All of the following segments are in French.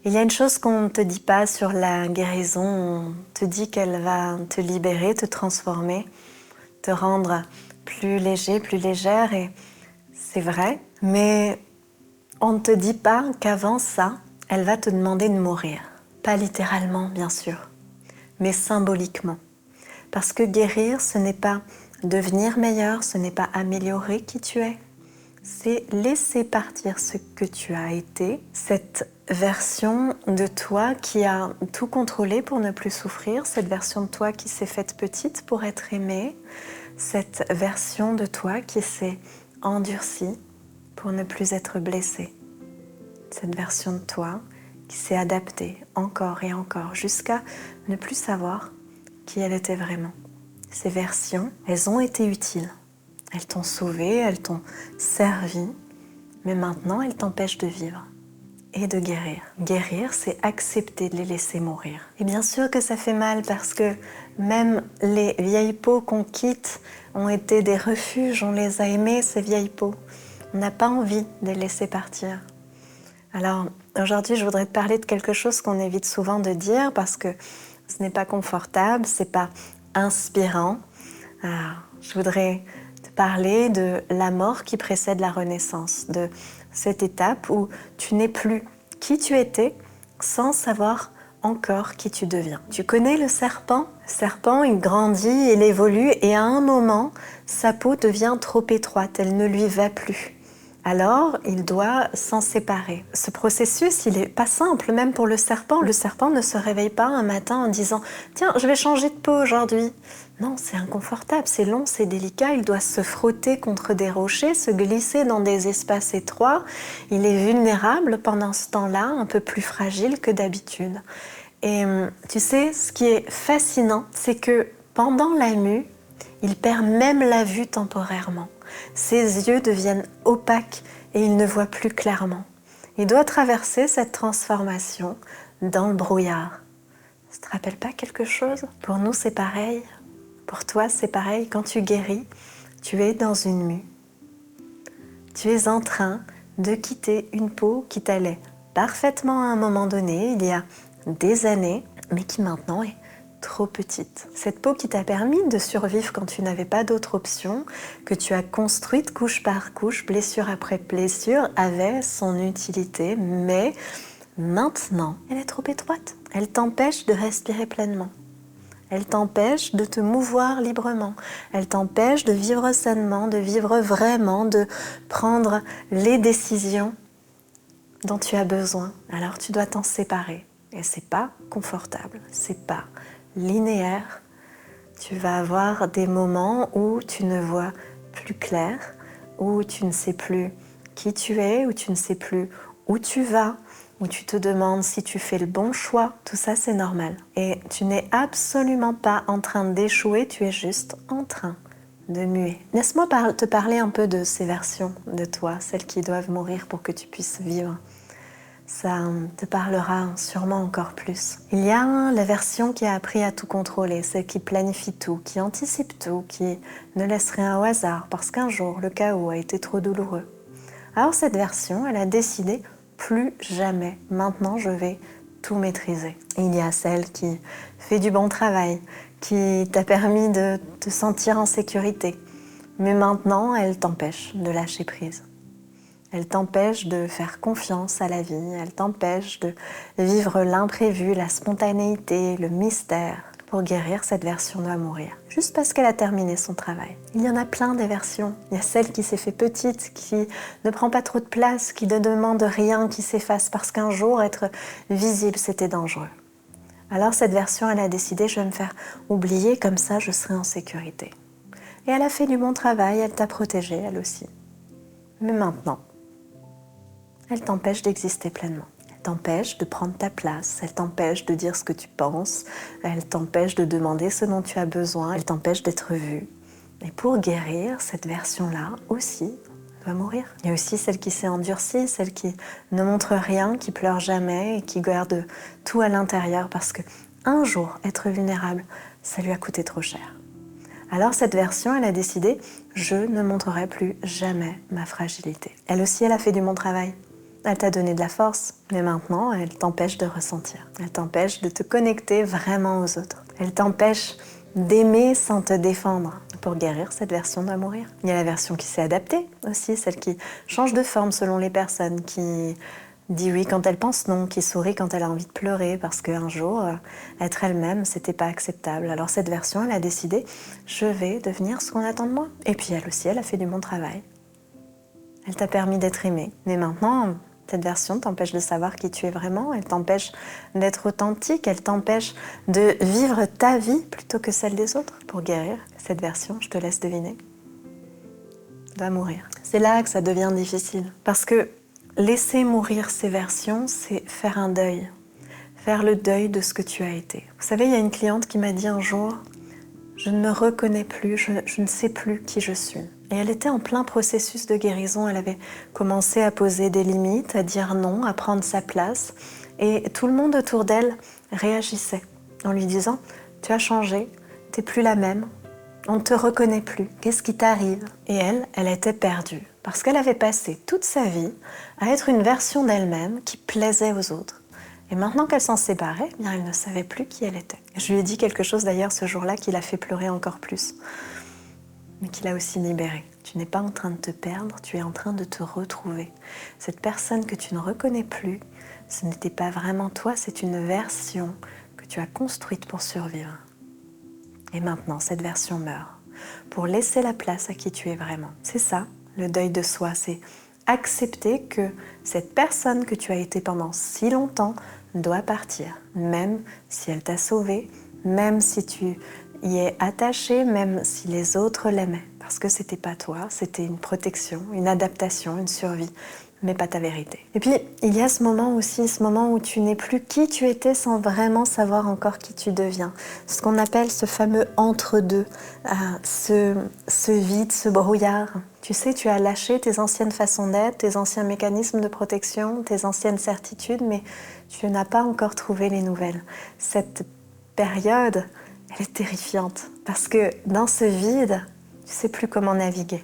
Il y a une chose qu'on ne te dit pas sur la guérison. On te dit qu'elle va te libérer, te transformer, te rendre plus léger, plus légère, et c'est vrai. Mais on ne te dit pas qu'avant ça, elle va te demander de mourir. Pas littéralement, bien sûr, mais symboliquement. Parce que guérir, ce n'est pas devenir meilleur, ce n'est pas améliorer qui tu es. C'est laisser partir ce que tu as été, cette version de toi qui a tout contrôlé pour ne plus souffrir, cette version de toi qui s'est faite petite pour être aimée, cette version de toi qui s'est endurcie pour ne plus être blessée, cette version de toi qui s'est adaptée encore et encore jusqu'à ne plus savoir qui elle était vraiment. Ces versions, elles ont été utiles. Elles t'ont sauvé, elles t'ont servi, mais maintenant elles t'empêchent de vivre et de guérir. Guérir, c'est accepter de les laisser mourir. Et bien sûr que ça fait mal parce que même les vieilles peaux qu'on quitte ont été des refuges, on les a aimées ces vieilles peaux. On n'a pas envie de les laisser partir. Alors aujourd'hui, je voudrais te parler de quelque chose qu'on évite souvent de dire parce que ce n'est pas confortable, c'est pas inspirant. Alors, je voudrais te parler de la mort qui précède la renaissance, de cette étape où tu n'es plus qui tu étais sans savoir encore qui tu deviens. Tu connais le serpent? Le serpent, il grandit, il évolue et à un moment, sa peau devient trop étroite, elle ne lui va plus. Alors, il doit s'en séparer. Ce processus, il n'est pas simple, même pour le serpent. Le serpent ne se réveille pas un matin en disant « Tiens, je vais changer de peau aujourd'hui ». Non, c'est inconfortable, c'est long, c'est délicat. Il doit se frotter contre des rochers, se glisser dans des espaces étroits. Il est vulnérable pendant ce temps-là, un peu plus fragile que d'habitude. Et tu sais, ce qui est fascinant, c'est que pendant la mue, il perd même la vue temporairement. Ses yeux deviennent opaques et il ne voit plus clairement. Il doit traverser cette transformation dans le brouillard. Ça te rappelle pas quelque chose? Pour nous, c'est pareil. Pour toi, c'est pareil. Quand tu guéris, tu es dans une mue. Tu es en train de quitter une peau qui t'allait parfaitement à un moment donné, il y a des années, mais qui maintenant est trop petite. Cette peau qui t'a permis de survivre quand tu n'avais pas d'autre option, que tu as construite couche par couche, blessure après blessure, avait son utilité, mais maintenant, elle est trop étroite. Elle t'empêche de respirer pleinement. Elle t'empêche de te mouvoir librement. Elle t'empêche de vivre sainement, de vivre vraiment, de prendre les décisions dont tu as besoin. Alors tu dois t'en séparer. Et c'est pas confortable, c'est pas linéaire. Tu vas avoir des moments où tu ne vois plus clair, où tu ne sais plus qui tu es, où tu ne sais plus où tu vas, où tu te demandes si tu fais le bon choix. Tout ça, c'est normal. Et tu n'es absolument pas en train d'échouer, tu es juste en train de muer. Laisse-moi te parler un peu de ces versions de toi, celles qui doivent mourir pour que tu puisses vivre. Ça te parlera sûrement encore plus. Il y a la version qui a appris à tout contrôler, celle qui planifie tout, qui anticipe tout, qui ne laisse rien au hasard parce qu'un jour, le chaos a été trop douloureux. Alors cette version, elle a décidé plus jamais, maintenant je vais tout maîtriser. Et il y a celle qui fait du bon travail, qui t'a permis de te sentir en sécurité, mais maintenant elle t'empêche de lâcher prise. Elle t'empêche de faire confiance à la vie, elle t'empêche de vivre l'imprévu, la spontanéité, le mystère. Pour guérir, cette version doit mourir, juste parce qu'elle a terminé son travail. Il y en a plein des versions. Il y a celle qui s'est fait petite, qui ne prend pas trop de place, qui ne demande rien, qui s'efface, parce qu'un jour, être visible, c'était dangereux. Alors cette version, elle a décidé, je vais me faire oublier, comme ça je serai en sécurité. Et elle a fait du bon travail, elle t'a protégé, elle aussi. Mais maintenant, elle t'empêche d'exister pleinement. Elle t'empêche de prendre ta place, elle t'empêche de dire ce que tu penses, elle t'empêche de demander ce dont tu as besoin, elle t'empêche d'être vue. Et pour guérir, cette version-là aussi doit mourir. Il y a aussi celle qui s'est endurcie, celle qui ne montre rien, qui pleure jamais et qui garde tout à l'intérieur parce que un jour, être vulnérable, ça lui a coûté trop cher. Alors cette version, elle a décidé, je ne montrerai plus jamais ma fragilité. Elle aussi, elle a fait du bon travail. Elle t'a donné de la force, mais maintenant, elle t'empêche de ressentir. Elle t'empêche de te connecter vraiment aux autres. Elle t'empêche d'aimer sans te défendre. Pour guérir, cette version doit mourir. Il y a la version qui s'est adaptée aussi, celle qui change de forme selon les personnes, qui dit oui quand elle pense non, qui sourit quand elle a envie de pleurer parce qu'un jour, être elle-même, c'était pas acceptable. Alors cette version, elle a décidé, je vais devenir ce qu'on attend de moi. Et puis elle aussi, elle a fait du bon travail. Elle t'a permis d'être aimée. Mais maintenant, cette version t'empêche de savoir qui tu es vraiment, elle t'empêche d'être authentique, elle t'empêche de vivre ta vie plutôt que celle des autres. Pour guérir, cette version, je te laisse deviner, va mourir. C'est là que ça devient difficile. Parce que laisser mourir ces versions, c'est faire un deuil. Faire le deuil de ce que tu as été. Vous savez, il y a une cliente qui m'a dit un jour, je ne me reconnais plus, je ne sais plus qui je suis. Et elle était en plein processus de guérison, elle avait commencé à poser des limites, à dire non, à prendre sa place. Et tout le monde autour d'elle réagissait en lui disant « Tu as changé, tu n'es plus la même, on ne te reconnaît plus, qu'est-ce qui t'arrive ?» Et elle était perdue, parce qu'elle avait passé toute sa vie à être une version d'elle-même qui plaisait aux autres. Et maintenant qu'elle s'en séparait, eh bien, elle ne savait plus qui elle était. Je lui ai dit quelque chose d'ailleurs ce jour-là qui l'a fait pleurer encore plus, mais qui l'a aussi libérée. Tu n'es pas en train de te perdre, tu es en train de te retrouver. Cette personne que tu ne reconnais plus, ce n'était pas vraiment toi, c'est une version que tu as construite pour survivre. Et maintenant, cette version meurt pour laisser la place à qui tu es vraiment. C'est ça, le deuil de soi, c'est accepter que cette personne que tu as été pendant si longtemps doit partir, même si elle t'a sauvé, même si tu y es attaché, même si les autres l'aimaient. Parce que c'était pas toi, c'était une protection, une adaptation, une survie, mais pas ta vérité. Et puis, il y a ce moment aussi, ce moment où tu n'es plus qui tu étais sans vraiment savoir encore qui tu deviens. Ce qu'on appelle ce fameux entre-deux, ce vide, ce brouillard. Tu sais, tu as lâché tes anciennes façons d'être, tes anciens mécanismes de protection, tes anciennes certitudes, mais tu n'as pas encore trouvé les nouvelles. Cette période, elle est terrifiante, parce que dans ce vide, tu ne sais plus comment naviguer.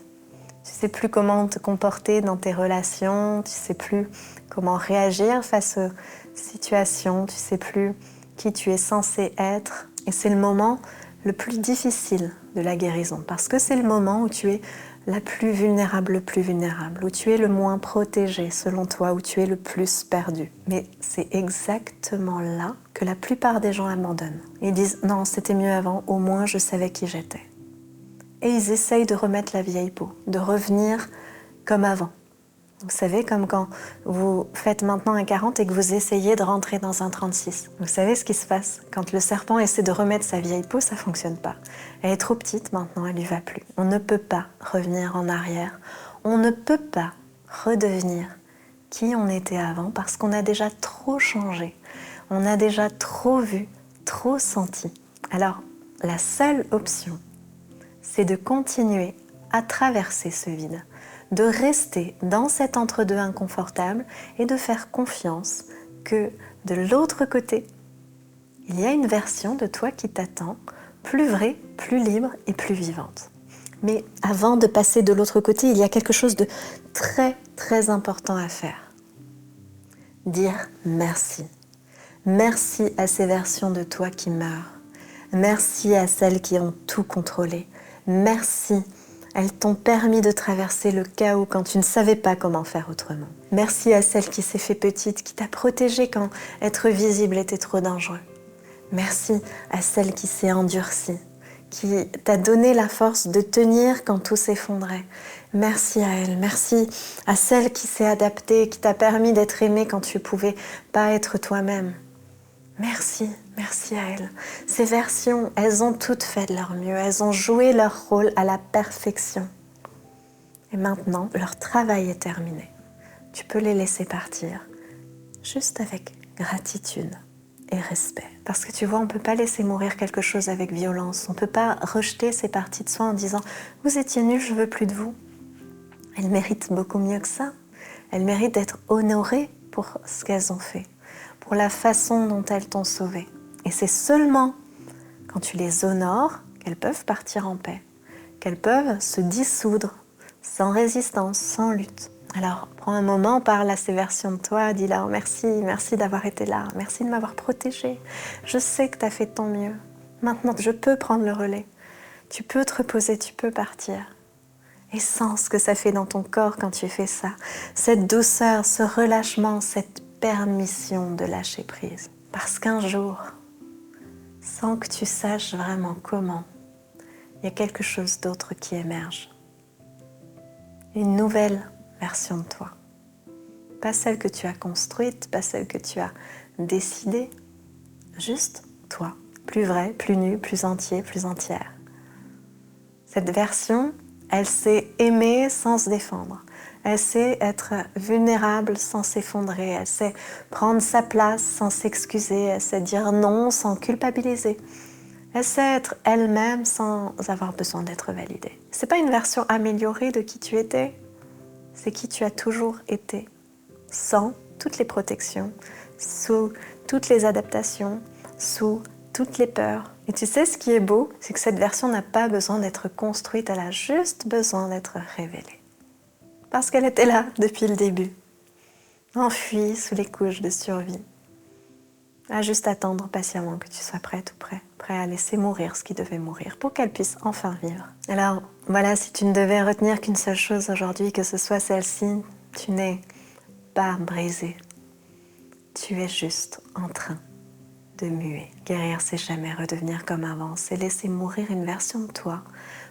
Tu ne sais plus comment te comporter dans tes relations, tu ne sais plus comment réagir face aux situations, tu ne sais plus qui tu es censé être. Et c'est le moment le plus difficile de la guérison, parce que c'est le moment où tu es la plus vulnérable, où tu es le moins protégé selon toi, où tu es le plus perdu. Mais c'est exactement là que la plupart des gens abandonnent. Ils disent « Non, c'était mieux avant, au moins je savais qui j'étais ». Et ils essayent de remettre la vieille peau, de revenir comme avant. Vous savez, comme quand vous faites maintenant un 40 et que vous essayez de rentrer dans un 36. Vous savez ce qui se passe? Quand le serpent essaie de remettre sa vieille peau, ça ne fonctionne pas. Elle est trop petite maintenant, elle ne lui va plus. On ne peut pas revenir en arrière. On ne peut pas redevenir qui on était avant parce qu'on a déjà trop changé. On a déjà trop vu, trop senti. Alors, la seule option, c'est de continuer à traverser ce vide, de rester dans cet entre-deux inconfortable et de faire confiance que de l'autre côté, il y a une version de toi qui t'attend, plus vraie, plus libre et plus vivante. Mais avant de passer de l'autre côté, il y a quelque chose de très, très important à faire. Dire merci. Merci à ces versions de toi qui meurent. Merci à celles qui ont tout contrôlé. Merci. Elles t'ont permis de traverser le chaos quand tu ne savais pas comment faire autrement. Merci à celle qui s'est fait petite, qui t'a protégée quand être visible était trop dangereux. Merci à celle qui s'est endurcie, qui t'a donné la force de tenir quand tout s'effondrait. Merci à elle. Merci à celle qui s'est adaptée, qui t'a permis d'être aimée quand tu ne pouvais pas être toi-même. Merci, merci à elles. Ces versions, elles ont toutes fait de leur mieux, elles ont joué leur rôle à la perfection. Et maintenant, leur travail est terminé. Tu peux les laisser partir, juste avec gratitude et respect. Parce que tu vois, on ne peut pas laisser mourir quelque chose avec violence. On ne peut pas rejeter ces parties de soi en disant « Vous étiez nuls, je ne veux plus de vous ». Elles méritent beaucoup mieux que ça. Elles méritent d'être honorées pour ce qu'elles ont fait, pour la façon dont elles t'ont sauvé. Et c'est seulement quand tu les honores qu'elles peuvent partir en paix, qu'elles peuvent se dissoudre sans résistance, sans lutte. Alors, prends un moment, parle à ces versions de toi, dis-leur merci, merci d'avoir été là, merci de m'avoir protégée. Je sais que tu as fait de ton mieux. Maintenant, je peux prendre le relais. Tu peux te reposer, tu peux partir. Et sens ce que ça fait dans ton corps quand tu fais ça. Cette douceur, ce relâchement, cette permission de lâcher prise. Parce qu'un jour, sans que tu saches vraiment comment, il y a quelque chose d'autre qui émerge. Une nouvelle version de toi. Pas celle que tu as construite, pas celle que tu as décidée, juste toi. Plus vrai, plus nu, plus entier, plus entière. Cette version, elle sait aimer sans se défendre. Elle sait être vulnérable sans s'effondrer. Elle sait prendre sa place sans s'excuser. Elle sait dire non sans culpabiliser. Elle sait être elle-même sans avoir besoin d'être validée. C'est pas une version améliorée de qui tu étais, c'est qui tu as toujours été, sans toutes les protections, sous toutes les adaptations, sous toutes les peurs. Et tu sais ce qui est beau, c'est que cette version n'a pas besoin d'être construite, elle a juste besoin d'être révélée. Parce qu'elle était là depuis le début, enfuie sous les couches de survie. À juste attendre patiemment que tu sois prête ou prêt à laisser mourir ce qui devait mourir pour qu'elle puisse enfin vivre. Alors voilà, si tu ne devais retenir qu'une seule chose aujourd'hui, que ce soit celle-ci, tu n'es pas brisé. Tu es juste en train de muer. Guérir, c'est jamais redevenir comme avant, c'est laisser mourir une version de toi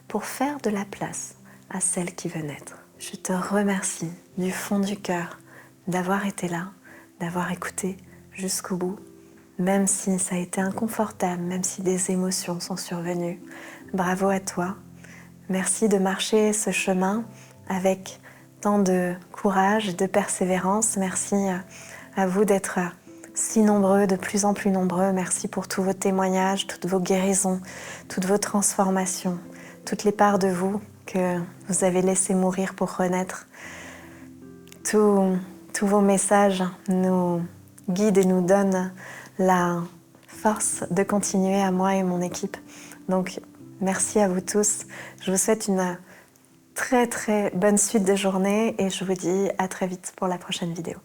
pour faire de la place à celle qui veut naître. Je te remercie du fond du cœur d'avoir été là, d'avoir écouté jusqu'au bout. Même si ça a été inconfortable, même si des émotions sont survenues. Bravo à toi. Merci de marcher ce chemin avec tant de courage et de persévérance. Merci à vous d'être si nombreux, de plus en plus nombreux. Merci pour tous vos témoignages, toutes vos guérisons, toutes vos transformations, toutes les parts de vous que vous avez laissé mourir pour renaître. Tous vos messages nous guident et nous donnent la force de continuer à moi et mon équipe. Donc, merci à vous tous. Je vous souhaite une très très bonne suite de journée et je vous dis à très vite pour la prochaine vidéo.